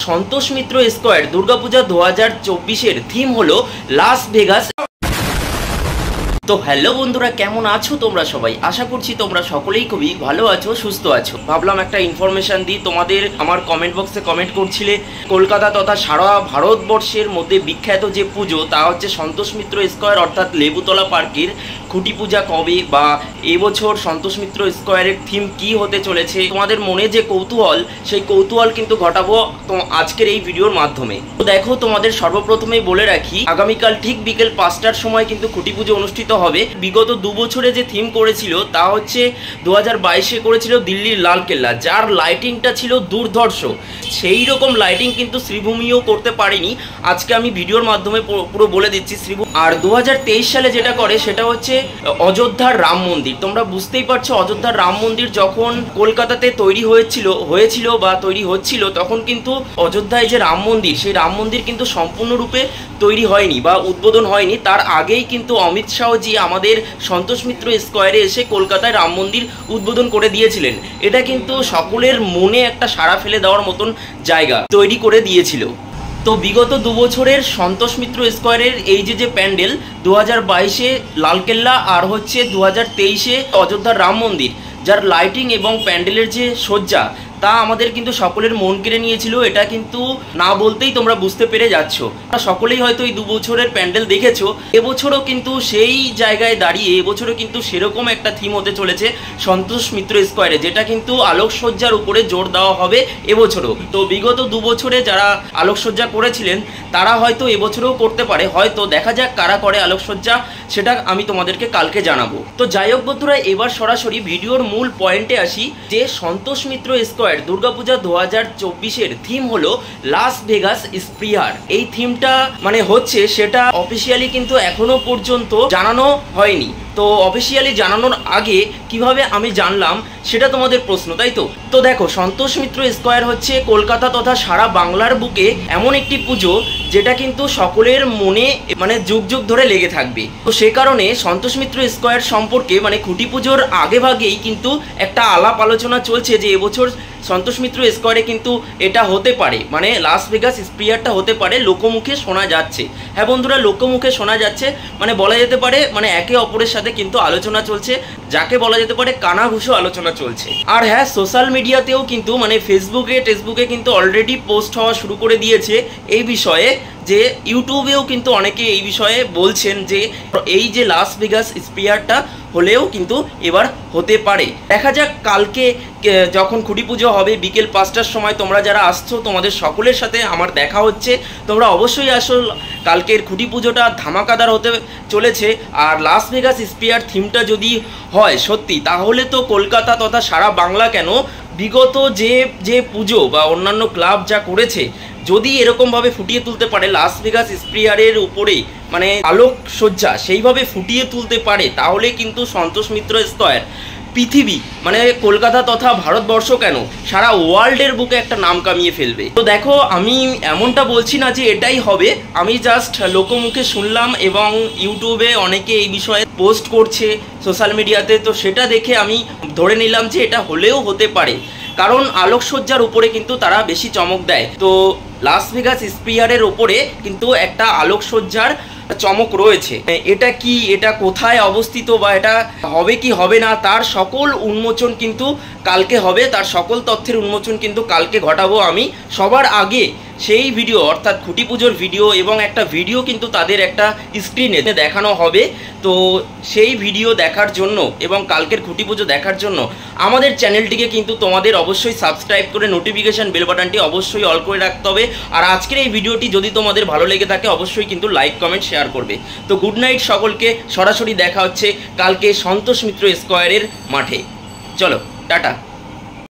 Santosh Mitra square Durga Puja 2024-এর theme হলো Las Vegas. তো hello বন্ধুরা, কেমন আছো তোমরা সবাই? আশা করছি তোমরা সকলেই খুবই ভালো আছো, সুস্থ আছো। ভাবলাম একটা ইনফরমেশন দিই তোমাদের। আমার কমেন্ট বক্সে কমেন্ট করছিলে কলকাতা তথা সারা ভারতবর্ষের মধ্যে বিখ্যাত যে পুজো তা হচ্ছে সন্তোষ মিত্র স্কোয়ার অর্থাৎ লেবুতলা পার্কের খুঁটি পূজা কবে বা এবছর সন্তোষ মিত্র স্কোয়ারের থিম কি হতে চলেছে। তোমাদের মনে যে কৌতূহল, সেই কৌতূহল কিন্তু ঘটাবো আজকের এই ভিডিওর মাধ্যমে। তো দেখো, তোমাদের সর্বপ্রথমেই বলে রাখি, আগামীকাল ঠিক বিকেল 5টার সময় কিন্তু খুঁটি পুজো অনুষ্ঠিত হবে। বিগত 2 বছরে যে থিম করেছিল তা হচ্ছে 2022-এ করেছিল দিল্লির লালকেল্লা, যার লাইটিংটা ছিল দুর্ধর্ষ। সেই রকম লাইটিং কিন্তু শ্রীভূমিও করতে পারেনি। আজকে আমি ভিডিওর মাধ্যমে পুরো বলে দিচ্ছি শ্রীভূমি। আর 2023 সালে যেটা করে সেটা হচ্ছে অযোধ্যার রাম মন্দির। তোমরা বুঝতেই পারছো, অযোধ্যার রাম মন্দির যখন কলকাতাতে তৈরি হয়েছিল বা তৈরি হচ্ছিল, তখন কিন্তু অযোধ্যায় যে রাম মন্দির, সেই রাম মন্দির কিন্তু সম্পূর্ণরূপে তৈরি হয়নি বা উদ্বোধন হয়নি। তার আগেই কিন্তু অমিত শাহজি আমাদের সন্তোষ মিত্র স্কোয়ারে এসে কলকাতায় রাম মন্দির উদ্বোধন করে দিয়েছিলেন। এটা কিন্তু সকলের মনে একটা সাড়া ফেলে দেওয়ার মতন জায়গা তৈরি করে দিয়েছিল। তো বিগত 2 বছরের সন্তোষ মিত্র স্কোয়ারের এই যে প্যান্ডেল, 2022-এ লালকেল্লা আর হচ্ছে 2023-এ অযোধ্যার রাম মন্দির, যার লাইটিং এবং প্যান্ডেলের যে সজ্জা তা আমাদের কিন্তু সকলের মন কেড়ে নিয়েছিল। এটা কিন্তু না বলতেই তোমরা বুঝতে পেরে যাচ্ছ। সকলেই হয়তো এই 2 বছরের প্যান্ডেল দেখেছো। এবছরও কিন্তু সেই জায়গায় দাঁড়িয়ে এবছরও কিন্তু সেরকম একটা থিম হতে চলেছে সন্তোষ মিত্র স্কোয়ারে, যেটা কিন্তু আলোকসজ্জার উপরে জোর দেওয়া হবে এবছরও। তো বিগত 2 বছরে যারা আলোকসজ্জা করেছিলেন তারা হয়তো এবছরেও করতে পারে, হয়তো দেখা যাক কারা করে আলোকসজ্জা, সেটা আমি তোমাদেরকে কালকে জানাবো। তো যাই হোক বন্ধুরা, এবার সরাসরি ভিডিওর মূল পয়েন্টে আসি যে সন্তোষ মিত্র স্কোয়ার দুর্গাপূজা 2024-এর থিম হলো লাস ভেগাস স্প্রিয়ার। এই থিমটা মানে হচ্ছে সেটা অফিসিয়ালি কিন্তু এখনো পর্যন্ত জানানো হয়নি। তো অফিসিয়ালি জানানোর আগে কিভাবে আমি জানলাম সেটা তোমাদের প্রশ্ন, তাই তো? তো দেখো, সন্তোষ মিত্র স্কোয়ার হচ্ছে কলকাতা তথা সারা বাংলার বুকে এমন একটি পুজো যেটা কিন্তু সকলের মনে মানে যুগ যুগ ধরে লেগে থাকবে। তো সে কারণে সন্তোষ মিত্র স্কোয়ার সম্পর্কে মানে খুঁটি পুজোর আগে ভাগেই কিন্তু একটা আলাপ আলোচনা চলছে যে এবছর সন্তোষ মিত্র স্কোয়ারে কিন্তু এটা হতে পারে, মানে লাস ভেগাস স্প্রিয়ারটা হতে পারে, লোকমুখে শোনা যাচ্ছে। হ্যাঁ বন্ধুরা, লোকমুখে শোনা যাচ্ছে, মানে বলা যেতে পারে মানে একে অপরের সাথে কিন্তু আলোচনা চলছে, যাকে বলা যেতে পারে কানাঘুষো আলোচনা চলছে। আর হ্যাঁ, সোশ্যাল মিডিয়াতেও কিন্তু মানে ফেসবুকে কিন্তু অলরেডি পোস্ট হওয়া শুরু করে দিয়েছে এই বিষয়ে, যে ইউটিউবেও কিন্তু অনেকে এই বিষয়ে বলছেন যে এই যে লাস ভেগাস স্প্রিয়ারটা হলেও কিন্তু এবার হতে পারে। দেখা যাক কালকে যখন খুঁটি পুজো হবে বিকেল 5টার সময় তোমরা যারা আসছো তোমাদের সকলের সাথে আমার দেখা হচ্ছে। তোমরা অবশ্যই আসো, কালকের খুঁটি পুজোটা ধামাকাদার হতে চলেছে। আর লাস ভেগাস স্প্রিয়ার থিমটা যদি হয় সত্যি, তাহলে তো কলকাতা তথা সারা বাংলা কেন, বিগত যে পুজো বা অন্যান্য ক্লাব যা করেছে, যদি এরকমভাবে ফুটিয়ে তুলতে পারে লাস ভেগাস স্প্রিয়ারের উপরে মানে আলোকসজ্জা সেইভাবে ফুটিয়ে তুলতে পারে, তাহলে কিন্তু সন্তোষ মিত্র স্কোয়ার পৃথিবী মানে কলকাতা তথা ভারতবর্ষ কেন সারা ওয়ার্ল্ডের বুকে একটা নাম কামিয়ে ফেলবে। তো দেখো, আমি এমনটা বলছি না যে এটাই হবে, আমি জাস্ট লোকমুখে শুনলাম এবং ইউটিউবে অনেকে এই বিষয়ে পোস্ট করছে সোশ্যাল মিডিয়াতে। তো সেটা দেখে আমি ধরে নিলাম যে এটা হলেও হতে পারে, কারণ আলোকসজ্জার উপরে কিন্তু তারা বেশি চমক দেয়। তো লাস ভেগাস স্প্রিয়ারের ওপরে কিন্তু একটা আলোকসজ্জার চমক রয়েছে। এটা কি, এটা কোথায় অবস্থিত বা এটা হবে কি হবে না, তার সকল উন্মোচন কিন্তু কালকে হবে। তার সকল তথ্যের উন্মোচন কিন্তু কালকে ঘটাবো আমি। সবার আগে সেই ভিডিও অর্থাৎ খুঁটি পুজোর ভিডিও এবং একটা ভিডিও কিন্তু তাদের একটা স্ক্রিনে দেখানো হবে। তো সেই ভিডিও দেখার জন্য এবং কালকের খুঁটি পুজো দেখার জন্য আমাদের চ্যানেলটিকে কিন্তু তোমাদের অবশ্যই সাবস্ক্রাইব করে নোটিফিকেশান বেল বাটনটি অবশ্যই অল করে রাখতে হবে। আর আজকের এই ভিডিওটি যদি তোমাদের ভালো লেগে থাকে অবশ্যই কিন্তু লাইক কমেন্ট শেয়ার করবে। তো গুড নাইট সকলকে, সরাসরি দেখা হচ্ছে কালকে সন্তোষ মিত্র স্কোয়ারের মাঠে। চলো, টাটা।